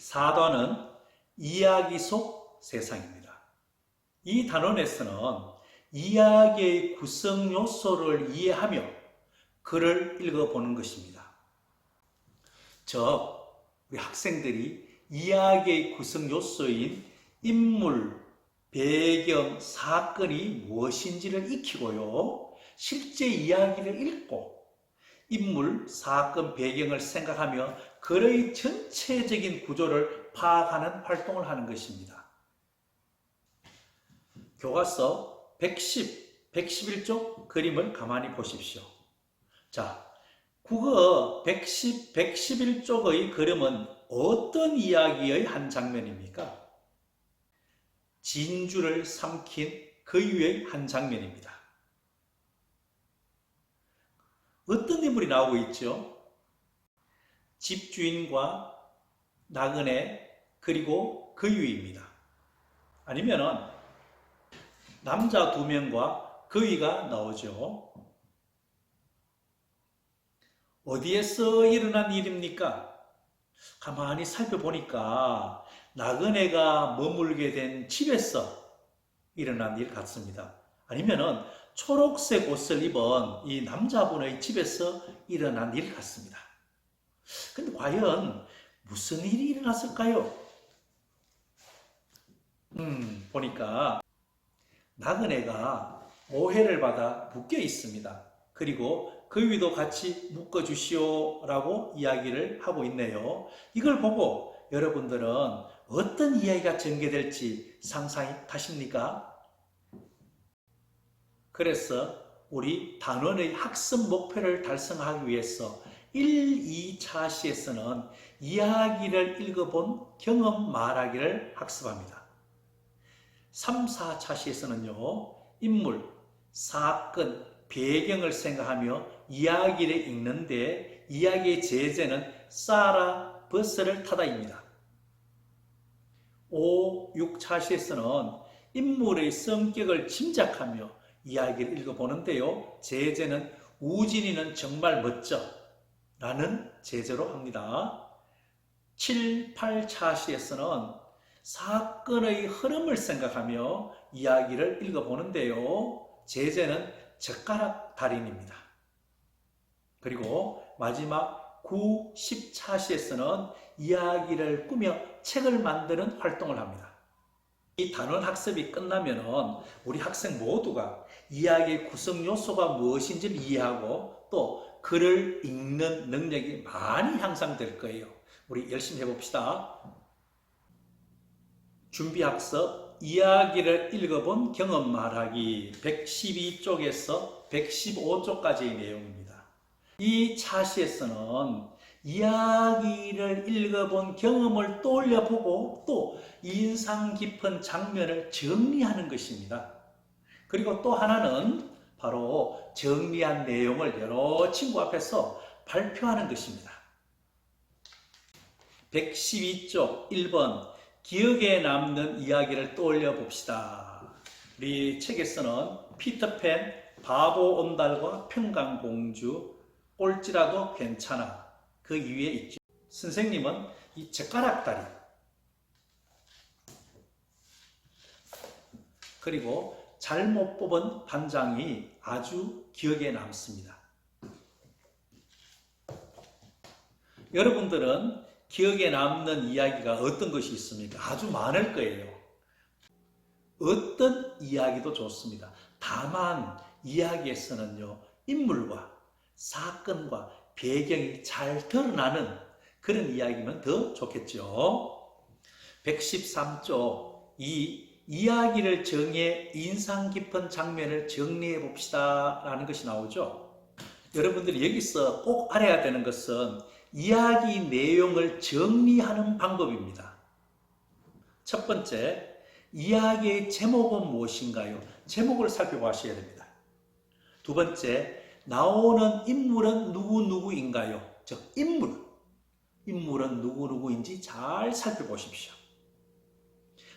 사단은 이야기 속 세상입니다. 이 단원에서는 이야기의 구성 요소를 이해하며 글을 읽어보는 것입니다. 즉, 우리 학생들이 이야기의 구성 요소인 인물, 배경, 사건이 무엇인지를 익히고요. 실제 이야기를 읽고 인물, 사건, 배경을 생각하며 글의 전체적인 구조를 파악하는 활동을 하는 것입니다. 교과서 110, 111쪽 그림을 가만히 보십시오. 자, 국어 110, 111쪽의 그림은 어떤 이야기의 한 장면입니까? 진주를 삼킨 그 위의 한 장면입니다. 어떤 인물이 나오고 있죠? 집주인과 나그네 그리고 그 위입니다. 아니면은 남자 2명과 그 위가 나오죠. 어디에서 일어난 일입니까? 가만히 살펴보니까 나그네가 머물게 된 집에서 일어난 일 같습니다. 아니면은 초록색 옷을 입은 이 남자분의 집에서 일어난 일 같습니다. 근데 과연 무슨 일이 일어났을까요? 보니까 나그네가 오해를 받아 묶여 있습니다. 그리고 그 위도 같이 묶어주시오라고 이야기를 하고 있네요. 이걸 보고 여러분들은 어떤 이야기가 전개될지 상상이 가십니까? 그래서 우리 단원의 학습 목표를 달성하기 위해서 1, 2차 시에서는 이야기를 읽어본 경험 말하기를 학습합니다. 3, 4차 시에서는요, 인물, 사건, 배경을 생각하며 이야기를 읽는데 이야기의 제재는 싸라 버스를 타다입니다. 5, 6차 시에서는 인물의 성격을 짐작하며 이야기를 읽어보는데요. 제재는 우진이는 정말 멋져 라는 제재로 합니다. 7, 8차 시에서는 사건의 흐름을 생각하며 이야기를 읽어보는데요. 제재는 젓가락 달인입니다. 그리고 마지막 9, 10차 시에서는 이야기를 꾸며 책을 만드는 활동을 합니다. 이 단원 학습이 끝나면 우리 학생 모두가 이야기의 구성 요소가 무엇인지를 이해하고 또 글을 읽는 능력이 많이 향상될 거예요. 우리 열심히 해봅시다. 준비학습 이야기를 읽어본 경험 말하기 112쪽에서 115쪽까지의 내용입니다. 이 차시에서는 이야기를 읽어본 경험을 떠올려보고 또 인상 깊은 장면을 정리하는 것입니다. 그리고 또 하나는 바로 정리한 내용을 여러 친구 앞에서 발표하는 것입니다. 112쪽 1번 기억에 남는 이야기를 떠올려 봅시다. 우리 책에서는 피터팬, 바보 온달과 평강공주, 꼴찌라도 괜찮아 그 위에 있죠. 선생님은 이 젓가락다리 그리고 잘못 뽑은 반장이 아주 기억에 남습니다. 여러분들은 기억에 남는 이야기가 어떤 것이 있습니까? 아주 많을 거예요. 어떤 이야기도 좋습니다. 다만 이야기에서는요, 인물과 사건과 배경이 잘 드러나는 그런 이야기면 더 좋겠죠. 113쪽 이 이야기를 정해 인상 깊은 장면을 정리해 봅시다 라는 것이 나오죠. 여러분들이 여기서 꼭 알아야 되는 것은 이야기 내용을 정리하는 방법입니다. 첫 번째, 이야기의 제목은 무엇인가요? 제목을 살펴보셔야 됩니다. 두 번째, 나오는 인물은 누구누구인가요? 즉, 인물은 누구누구인지 잘 살펴보십시오.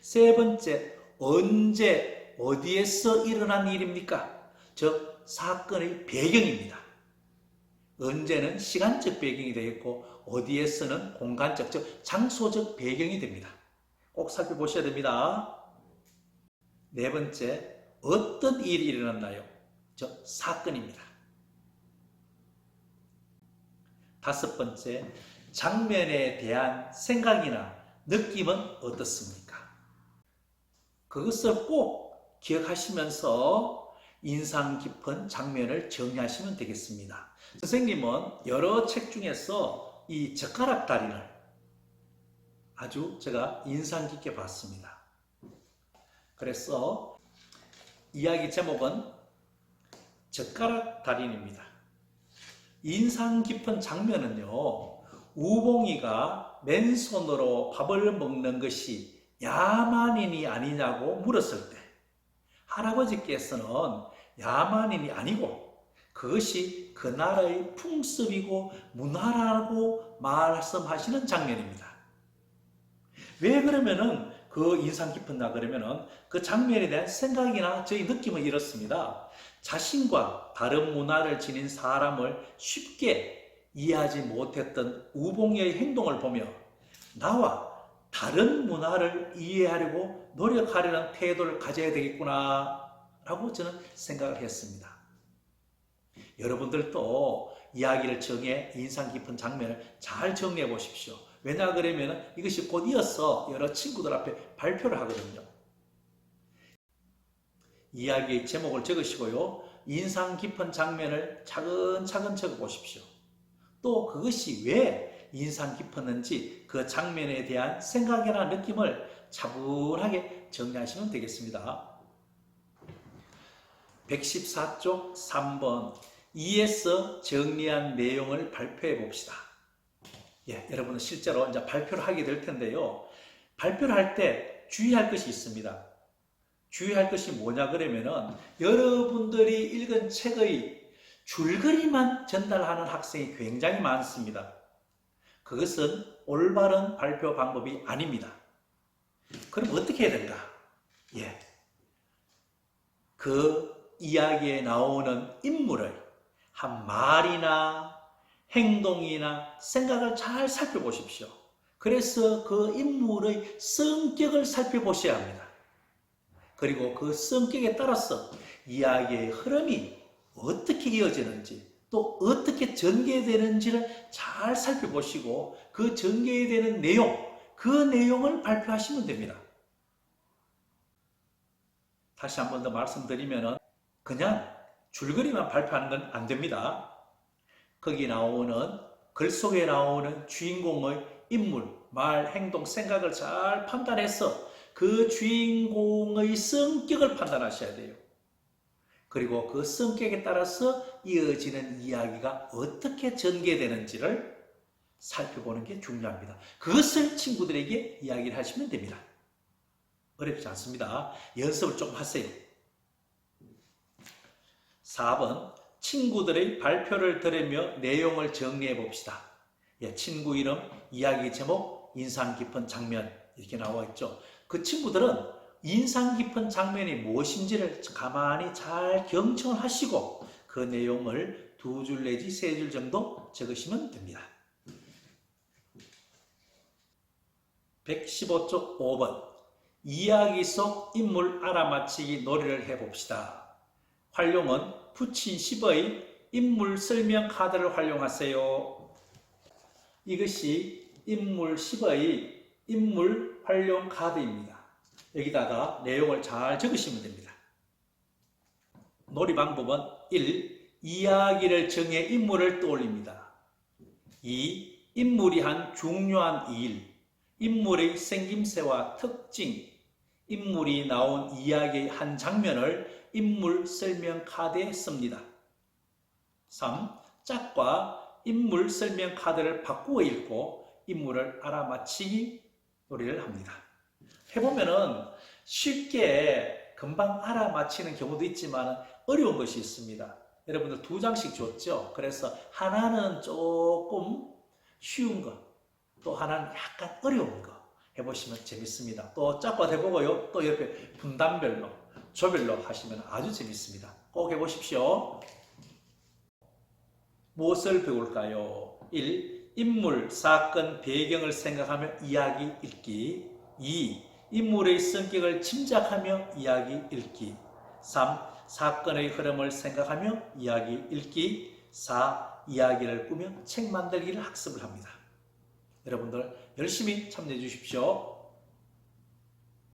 세 번째, 언제, 어디에서 일어난 일입니까? 즉, 사건의 배경입니다. 언제는 시간적 배경이 되겠고 어디에서는 공간적, 즉 장소적 배경이 됩니다. 꼭 살펴보셔야 됩니다. 네 번째, 어떤 일이 일어났나요? 즉 사건입니다. 다섯 번째, 장면에 대한 생각이나 느낌은 어떻습니까? 그것을 꼭 기억하시면서 인상 깊은 장면을 정리하시면 되겠습니다. 선생님은 여러 책 중에서 이 젓가락 달인을 아주 제가 인상 깊게 봤습니다. 그래서 이야기 제목은 젓가락 달인입니다. 인상 깊은 장면은요, 우봉이가 맨손으로 밥을 먹는 것이 야만인이 아니냐고 물었을 때 할아버지께서는 야만인이 아니고 그것이 그 나라의 풍습이고 문화라고 말씀하시는 장면입니다. 왜 그러면은 그 인상 깊었나 그러면은 그 장면에 대한 생각이나 저희 느낌은 이렇습니다. 자신과 다른 문화를 지닌 사람을 쉽게 이해하지 못했던 우봉이의 행동을 보며 나와 다른 문화를 이해하려고 노력하려는 태도를 가져야 되겠구나 라고 저는 생각을 했습니다. 여러분들도 이야기를 정해 인상 깊은 장면을 잘 정리해 보십시오. 왜냐 그러면 이것이 곧 이어서 여러 친구들 앞에 발표를 하거든요. 이야기의 제목을 적으시고요. 인상 깊은 장면을 차근차근 적어 보십시오. 또 그것이 왜 인상 깊었는지 그 장면에 대한 생각이나 느낌을 차분하게 정리하시면 되겠습니다. 114쪽 3번 이에서 정리한 내용을 발표해 봅시다. 여러분은 실제로 이제 발표를 하게 될 텐데요. 발표를 할 때 주의할 것이 있습니다. 주의할 것이 뭐냐 그러면은 여러분들이 읽은 책의 줄거리만 전달하는 학생이 굉장히 많습니다. 그것은 올바른 발표 방법이 아닙니다. 그럼 어떻게 해야 된가? 그 이야기에 나오는 인물의 한 말이나 행동이나 생각을 잘 살펴보십시오. 그래서 그 인물의 성격을 살펴보셔야 합니다. 그리고 그 성격에 따라서 이야기의 흐름이 어떻게 이어지는지 또 어떻게 전개되는지를 잘 살펴보시고 그 전개되는 내용, 그 내용을 발표하시면 됩니다. 다시 한 번 더 말씀드리면 그냥 줄거리만 발표하는 건 안 됩니다. 거기 나오는 글 속에 나오는 주인공의 인물, 말, 행동, 생각을 잘 판단해서 그 주인공의 성격을 판단하셔야 돼요. 그리고 그 성격에 따라서 이어지는 이야기가 어떻게 전개되는지를 살펴보는 게 중요합니다. 그것을 친구들에게 이야기를 하시면 됩니다. 어렵지 않습니다. 연습을 좀 하세요. 4번 친구들의 발표를 들으며 내용을 정리해 봅시다. 친구 이름, 이야기 제목, 인상 깊은 장면 이렇게 나와 있죠. 그 친구들은 인상 깊은 장면이 무엇인지를 가만히 잘 경청을 하시고 그 내용을 2줄 내지 3줄 정도 적으시면 됩니다. 115쪽 5번 이야기 속 인물 알아맞히기 놀이를 해봅시다. 활용은 푸친 10의 인물 설명 카드를 활용하세요. 이것이 인물 10의 인물 활용 카드입니다. 여기다가 내용을 잘 적으시면 됩니다. 놀이 방법은 1. 이야기를 정해 인물을 떠올립니다. 2. 인물이 한 중요한 일, 인물의 생김새와 특징, 인물이 나온 이야기의 한 장면을 인물 설명 카드에 씁니다. 3. 짝과 인물 설명 카드를 바꾸어 읽고 인물을 알아맞히기 놀이를 합니다. 해보면은 쉽게 금방 알아맞히는 경우도 있지만 어려운 것이 있습니다. 여러분들 2장씩 줬죠? 그래서 하나는 조금 쉬운 것, 또 하나는 약간 어려운 거 해보시면 재밌습니다. 또 짝과 대보고요. 또 옆에 분단별로, 조별로 하시면 아주 재밌습니다. 꼭 해보십시오. 무엇을 배울까요? 1. 인물, 사건, 배경을 생각하며 이야기 읽기. 2. 인물의 성격을 짐작하며 이야기 읽기. 3. 사건의 흐름을 생각하며 이야기 읽기. 4. 이야기를 꾸며 책 만들기를 학습을 합니다. 여러분들 열심히 참여해 주십시오.